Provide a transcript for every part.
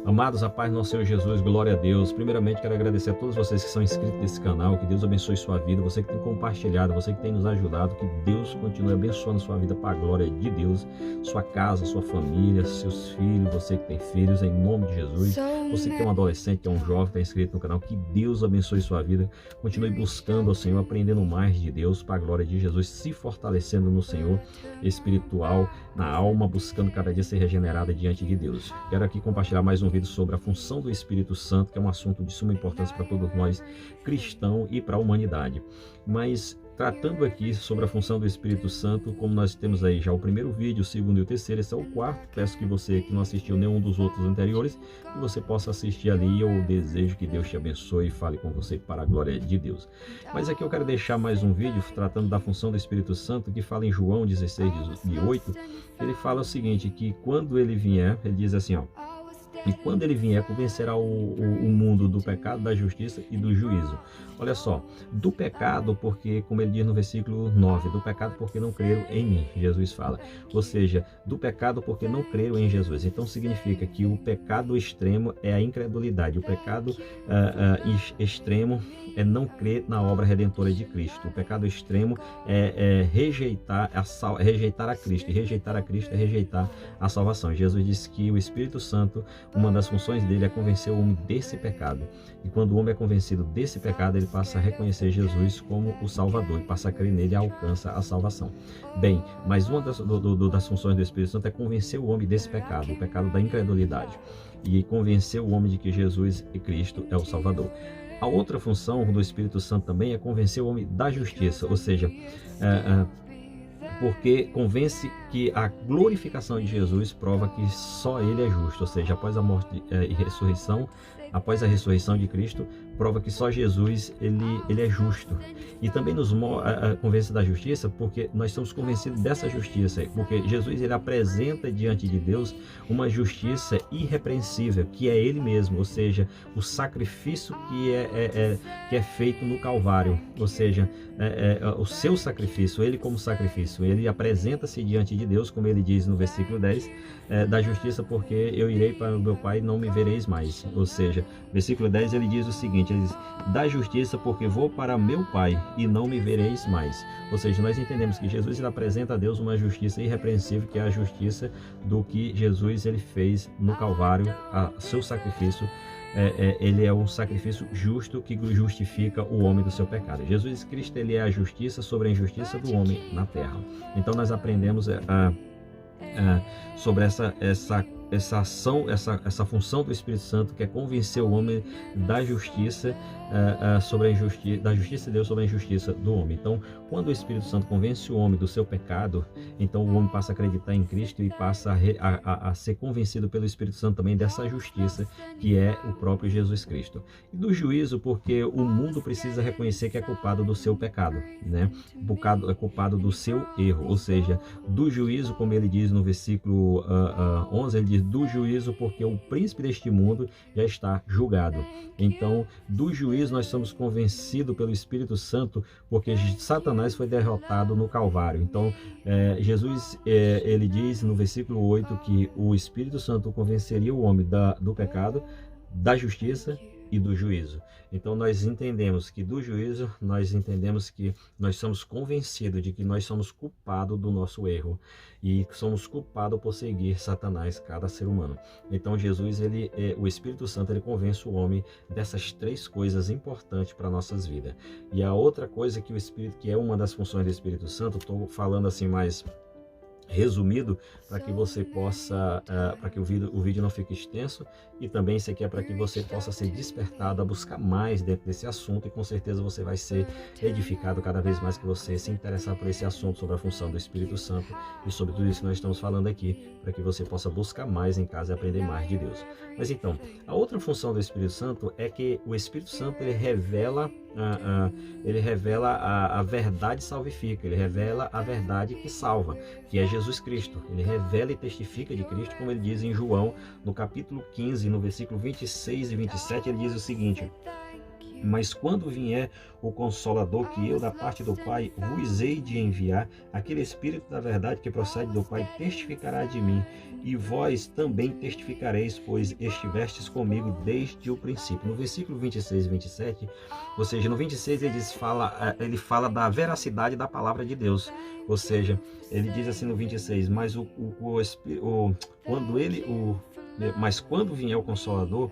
Amados, a paz do nosso Senhor Jesus, glória a Deus. Primeiramente, quero agradecer a todos vocês que são inscritos nesse canal, que Deus abençoe sua vida, você que tem compartilhado, você que tem nos ajudado, que Deus continue abençoando sua vida para a glória de Deus, sua casa, sua família, seus filhos, você que tem filhos, em nome de Jesus. Você que tem um adolescente, que é um jovem, está inscrito no canal, que Deus abençoe sua vida, continue buscando ao Senhor, aprendendo mais de Deus, para a glória de Jesus, se fortalecendo no Senhor, espiritual, na alma, buscando cada dia ser regenerada diante de Deus. Quero aqui compartilhar mais um vídeo sobre a função do Espírito Santo, que é um assunto de suma importância para todos nós cristãos e para a humanidade. Mas tratando aqui sobre a função do Espírito Santo, como nós temos aí já o primeiro vídeo, o segundo e o terceiro, esse é o quarto. Peço que você que não assistiu nenhum dos outros anteriores, que você possa assistir ali. Eu desejo que Deus te abençoe e fale com você para a glória de Deus. Mas aqui eu quero deixar mais um vídeo tratando da função do Espírito Santo, que fala em João 16:8. Ele fala o seguinte, que quando ele vier, ele diz assim, ó: e quando ele vier, convencerá o mundo do pecado, da justiça e do juízo. Olha só, do pecado, porque, como ele diz no versículo 9, do pecado porque não creram em mim, Jesus fala. Ou seja, do pecado porque não creram em Jesus. Então significa que o pecado extremo é a incredulidade. O pecado extremo é não crer na obra redentora de Cristo. O pecado extremo é rejeitar a Cristo. E rejeitar a Cristo é rejeitar a salvação. Jesus disse que o Espírito Santo, uma das funções dele é convencer o homem desse pecado. E quando o homem é convencido desse pecado, ele passa a reconhecer Jesus como o Salvador, e passa a crer nele e alcança a salvação. Bem, mas uma das funções do Espírito Santo é convencer o homem desse pecado, o pecado da incredulidade, e convencer o homem de que Jesus e Cristo é o Salvador. A outra função do Espírito Santo também é convencer o homem da justiça, ou seja, porque convence que a glorificação de Jesus prova que só ele é justo, ou seja, após a morte e ressurreição, após a ressurreição de Cristo, prova que só Jesus ele é justo. E também nos convence da justiça, porque nós somos convencidos dessa justiça, porque Jesus ele apresenta diante de Deus uma justiça irrepreensível, que é ele mesmo, ou seja, o sacrifício que é feito no Calvário, ou seja, o seu sacrifício, ele como sacrifício, ele apresenta-se diante de Deus, como ele diz no versículo 10, da justiça, porque eu irei para o meu Pai e não me vereis mais. Ou seja, versículo 10 ele diz o seguinte, ele diz, da justiça porque vou para meu Pai e não me vereis mais. Ou seja, nós entendemos que Jesus ele apresenta a Deus uma justiça irrepreensível, que é a justiça do que Jesus ele fez no Calvário, seu sacrifício. Ele é um sacrifício justo que justifica o homem do seu pecado. Jesus Cristo ele é a justiça sobre a injustiça do homem na terra. Então nós aprendemos sobre essa ação, essa função do Espírito Santo, que é convencer o homem da justiça sobre a injustiça, da justiça de Deus sobre a injustiça do homem. Então, quando o Espírito Santo convence o homem do seu pecado, então o homem passa a acreditar em Cristo e passa a ser convencido pelo Espírito Santo também dessa justiça, que é o próprio Jesus Cristo. E do juízo, porque o mundo precisa reconhecer que é culpado do seu pecado, né? É culpado do seu erro, ou seja, do juízo, como ele diz no versículo 11, ele diz do juízo porque o príncipe deste mundo já está julgado. Então, do juízo nós somos convencidos pelo Espírito Santo, porque Satanás foi derrotado no Calvário. Então, Jesus, ele diz no versículo 8 que o Espírito Santo convenceria o homem do pecado, da justiça e do juízo. Então nós entendemos que do juízo, nós entendemos que nós somos convencidos de que nós somos culpados do nosso erro e somos culpados por seguir Satanás, cada ser humano. Então Jesus, o Espírito Santo, ele convence o homem dessas três coisas importantes para nossas vidas. E a outra coisa que o Espírito, que é uma das funções do Espírito Santo, estou falando assim mais resumido, para que você possa, para que o vídeo não fique extenso, e também isso aqui é para que você possa ser despertado a buscar mais dentro desse assunto, e com certeza você vai ser edificado cada vez mais que você se interessar por esse assunto, sobre a função do Espírito Santo e sobre tudo isso que nós estamos falando aqui, para que você possa buscar mais em casa e aprender mais de Deus. Mas então, a outra função do Espírito Santo é que o Espírito Santo ele revela a verdade salvifica, ele revela a verdade que salva, que é Jesus Cristo. Ele revela e testifica de Cristo, como ele diz em João, no capítulo 15, no versículo 26 e 27, ele diz o seguinte: Mas quando vier o Consolador, que eu da parte do Pai vos hei de enviar, aquele Espírito da verdade que procede do Pai testificará de mim, e vós também testificareis, pois estivestes comigo desde o princípio. No versículo 26 e 27, ou seja, no 26 ele fala da veracidade da palavra de Deus. Ou seja, ele diz assim no 26, mas quando vier o Consolador,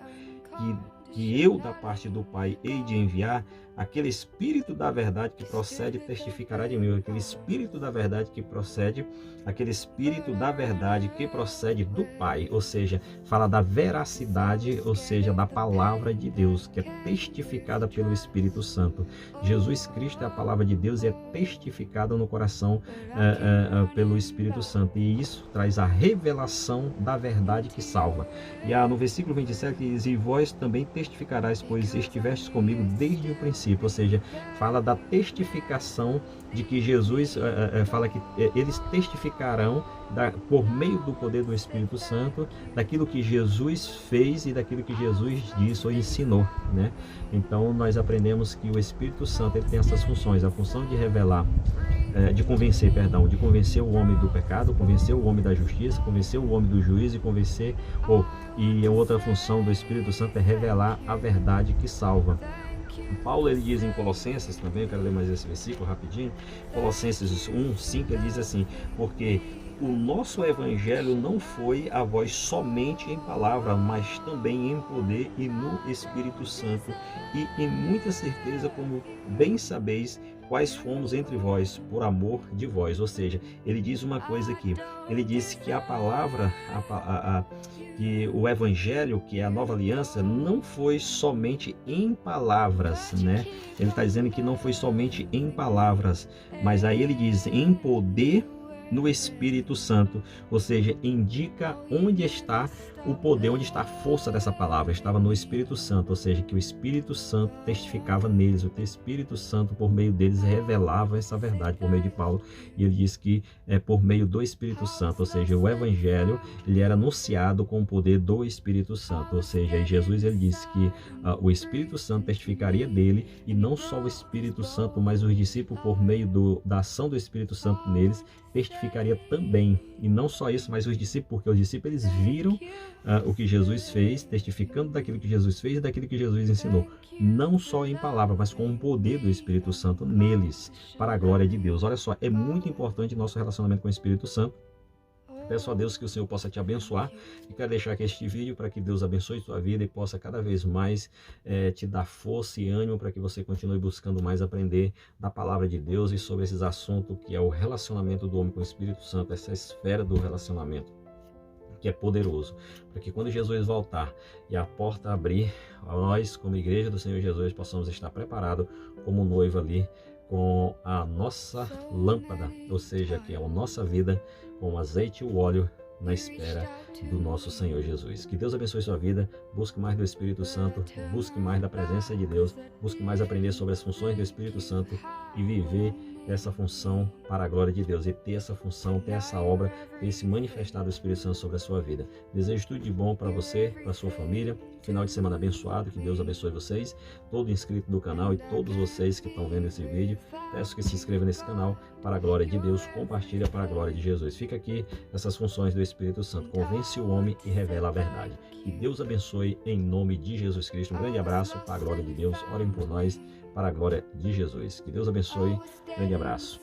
que eu da parte do Pai hei de enviar, aquele Espírito da verdade que procede testificará de mim. Aquele Espírito da verdade que procede do Pai, ou seja, fala da veracidade, ou seja, da palavra de Deus, que é testificada pelo Espírito Santo. Jesus Cristo é a palavra de Deus e é testificada no coração pelo Espírito Santo, e isso traz a revelação da verdade que salva. E no versículo 27 diz, e vós também testificarás, pois estivestes comigo desde o princípio. Ou seja, fala da testificação de que Jesus, fala que eles testificarão por meio do poder do Espírito Santo, daquilo que Jesus fez e daquilo que Jesus disse ou ensinou, né? Então nós aprendemos que o Espírito Santo ele tem essas funções, a função de revelar, de convencer o homem do pecado, convencer o homem da justiça, convencer o homem do juízo e e a outra função do Espírito Santo é revelar a verdade que salva. Paulo ele diz em Colossenses também, eu quero ler mais esse versículo rapidinho, Colossenses 1:5, ele diz assim, porque o nosso evangelho não foi a vós somente em palavra, mas também em poder e no Espírito Santo, e em muita certeza, como bem sabeis, quais fomos entre vós, por amor de vós. Ou seja, ele diz uma coisa aqui, ele disse que a palavra, que o evangelho, que é a nova aliança, não foi somente em palavras, né? Ele está dizendo que não foi somente em palavras, mas aí ele diz em poder no Espírito Santo, ou seja, indica onde está o poder, onde está a força dessa palavra, estava no Espírito Santo, ou seja, que o Espírito Santo testificava neles, o Espírito Santo por meio deles revelava essa verdade por meio de Paulo, e ele diz que é por meio do Espírito Santo, ou seja, o Evangelho ele era anunciado com o poder do Espírito Santo, ou seja, Jesus ele disse que o Espírito Santo testificaria dele, e não só o Espírito Santo, mas os discípulos por meio da ação do Espírito Santo neles testificaria também, e não só isso, mas os discípulos, porque os discípulos eles viram o que Jesus fez, testificando daquilo que Jesus fez e daquilo que Jesus ensinou, não só em palavra, mas com o poder do Espírito Santo neles, para a glória de Deus. Olha só, é muito importante nosso relacionamento com o Espírito Santo. Peço a Deus que o Senhor possa te abençoar, e quero deixar aqui este vídeo para que Deus abençoe sua vida e possa cada vez mais te dar força e ânimo para que você continue buscando mais aprender da palavra de Deus e sobre esses assuntos que é o relacionamento do homem com o Espírito Santo, essa esfera do relacionamento que é poderoso, para que quando Jesus voltar e a porta abrir, nós como igreja do Senhor Jesus possamos estar preparados como noivo ali, com a nossa lâmpada, ou seja, que é a nossa vida, com o azeite e o óleo na espera do nosso Senhor Jesus. Que Deus abençoe sua vida, busque mais do Espírito Santo, busque mais da presença de Deus, busque mais aprender sobre as funções do Espírito Santo e viver essa função para a glória de Deus, e ter essa função, ter essa obra, ter esse manifestar do Espírito Santo sobre a sua vida. Desejo tudo de bom para você, para a sua família, final de semana abençoado, que Deus abençoe vocês, todo inscrito do canal e todos vocês que estão vendo esse vídeo. Peço que se inscreva nesse canal para a glória de Deus, compartilha para a glória de Jesus. Fica aqui essas funções do Espírito Santo, convence o homem e revela a verdade. Que Deus abençoe em nome de Jesus Cristo. Um grande abraço para a glória de Deus, orem por nós para a glória de Jesus. Que Deus abençoe, grande abraço.